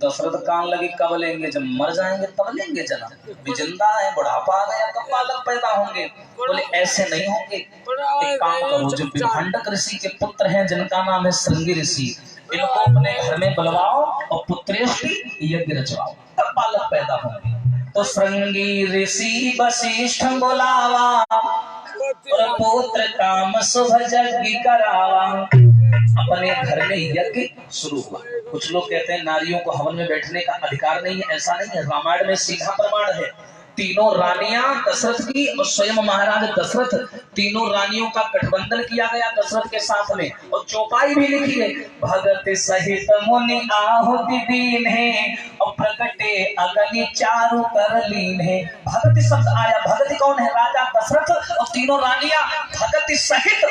दशरथ कान लगे कब लेंगे, जब मर जाएंगे तब लेंगे जन्म। अभी जिंदा है, बुढ़ापा आ गया तब बालक पैदा होंगे। बोले ऐसे नहीं होंगे, एक काम करो, जो विभंडक ऋषि के पुत्र हैं जिनका नाम है श्रृंगी ऋषि, इनको अपने घर में बुलवाओ और पुत्रेष्टि यज्ञ रचवाओ, तब बालक पैदा होंगे। तो श्रृंगी ऋषि वशिष्ठ बुलावा और पुत्र काम शुभ यज्ञ करावा। अपने घर में यज्ञ शुरू हुआ। कुछ लोग कहते हैं नारियों को हवन में बैठने का अधिकार नहीं है, ऐसा नहीं है। रामायण में सीधा प्रमाण है। तीनों रानियां दशरथ की और स्वयं महाराज दशरथ, तीनों रानियों का गठबंधन किया गया दशरथ के साथ में, और चौपाई भी लिखी है, भगत सहित मुनि आहुति दीन है और प्रकटे अग्नि चारु कर लीन है। भगत शब्द आया, भगत कौन है? राजा दशरथ और तीनों रानियां भगत सहित,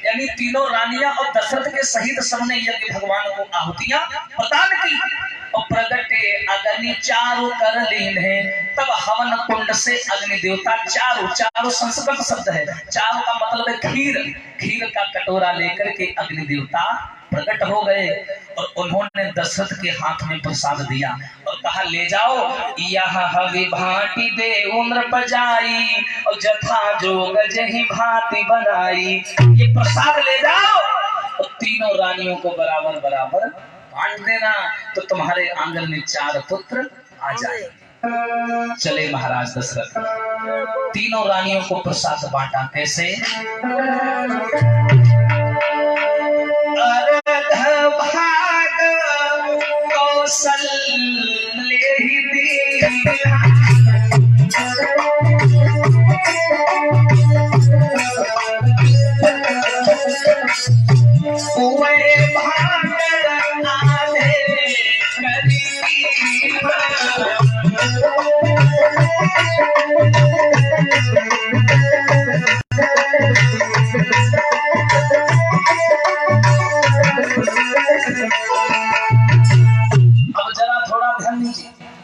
यानी तीनों रानियां और दशरथ के सहित सबने यज्ञ भगवान को आहुतियां प्रदान की और प्रगटे अग्नि चारु कर लीन है। तब हवन कुंड से अग्नि देवता, चारु, चारु संस्कृत शब्द है, चारु का मतलब है खीर, खीर का कटोरा लेकर के अग्नि देवता प्रकट हो गए और उन्होंने दशरथ के हाथ में प्रसाद दिया और कहा ले जाओ, यह हवि भांति दे उम्र पजाई और जथा जोग जही भांति बनाई। ये प्रसाद ले जाओ और तीनों रानियों को बराबर बराबर बांट देना, तो तुम्हारे आंगन में 4 पुत्र आ जाए। चले महाराज दशरथ, तीनों रानियों को प्रसाद बांटा। कैसे? भाग कौशल्य ही दीना,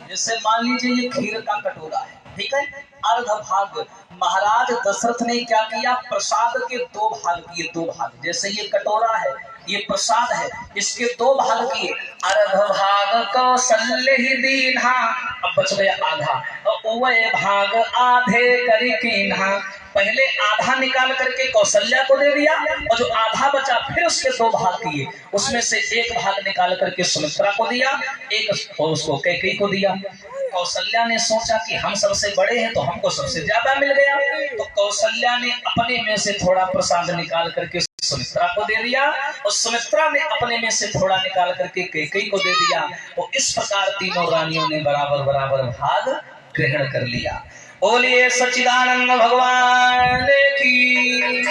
जैसे मान लीजिए ये खीर का कटोरा है, ठीक है, अर्ध भाग महाराज दशरथ ने क्या किया, प्रसाद के 2 भाग किए, 2 भाग। जैसे ये कटोरा है, ये प्रसाद है, इसके 2 भाग किए, अर्ध भाग कौशल्य ही दीन्हा, अब बच गया आधा, और वह भाग आधे करी कीन्हा। पहले आधा निकाल करके कौशल्या को दे दिया और जो आधा बचा फिर उसके 2 भाग किए, उसमें से 1 भाग निकाल करके सुमित्रा को दिया, एक और उसको कैकेयी को दिया। कौशल्या ने सोचा कि हम सबसे बड़े हैं तो हमको सबसे ज्यादा मिल गया, तो कौशल्या ने अपने में से थोड़ा प्रसाद निकाल करके सुमित्रा को दे दिया और सुमित्रा ने अपने में से थोड़ा निकाल करके कैकेयी को दे दिया। और इस प्रकार तीनों रानियों ने बराबर बराबर भाग ग्रहण कर लिया। बोलिए सच्चिदानंद भगवान की।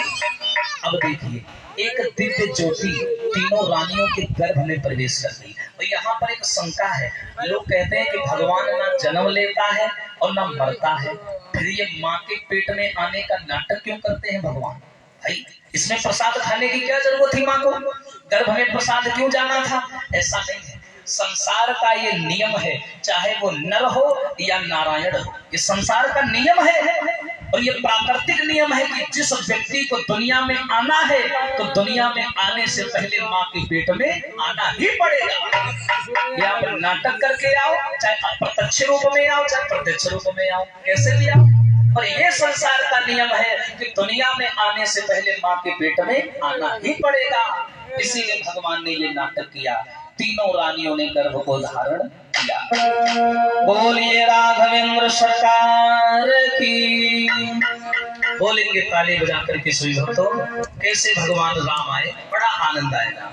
अब देखिए, एक दिव्य ज्योति तीनों रानियों के गर्भ में प्रवेश कर गई। और यहाँ पर एक शंका है, लोग कहते हैं कि भगवान ना जन्म लेता है और ना मरता है, फिर ये माँ के पेट में आने का नाटक क्यों करते हैं भगवान? भाई इसमें प्रसाद खाने की क्या जरूरत थी? माँ को गर्भ में प्रसाद क्यों जाना था? ऐसा नहीं है, संसार का ये नियम है, चाहे वो नर हो या नारायण हो, ये संसार का नियम है और ये प्राकृतिक नियम है कि जिस व्यक्ति को दुनिया में आना है तो दुनिया में आने से पहले माँ के पेट में आना ही पड़ेगा। या आप नाटक करके आओ, चाहे अप्रत्यक्ष रूप में आओ, चाहे प्रत्यक्ष रूप में आओ, कैसे भी आओ, और ये संसार का नियम है कि दुनिया में आने से पहले माँ के पेट में आना ही पड़ेगा। इसीलिए भगवान ने ये नाटक किया, तीनों रानियों ने गर्भ को धारण किया। बोलिए राघवेंद्र सरकार की। बोलेंगे ताली बजा करके सभी भक्तों, कैसे भगवान राम आए, बड़ा आनंद आएगा।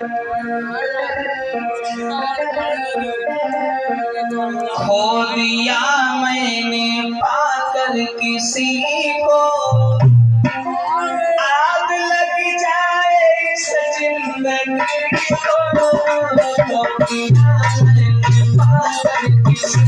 खो दिया मैंने पाकर किसी को, आग लग जाए इस जिंदगी को, खो दिया मैंने पाकर किसी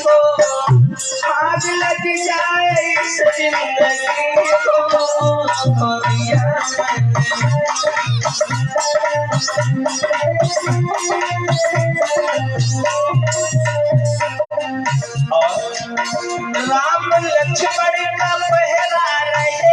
को, आग लग जाए इस जिंदगी को, खो दिया मैंने और राम लक्ष्मण का पहरा रहे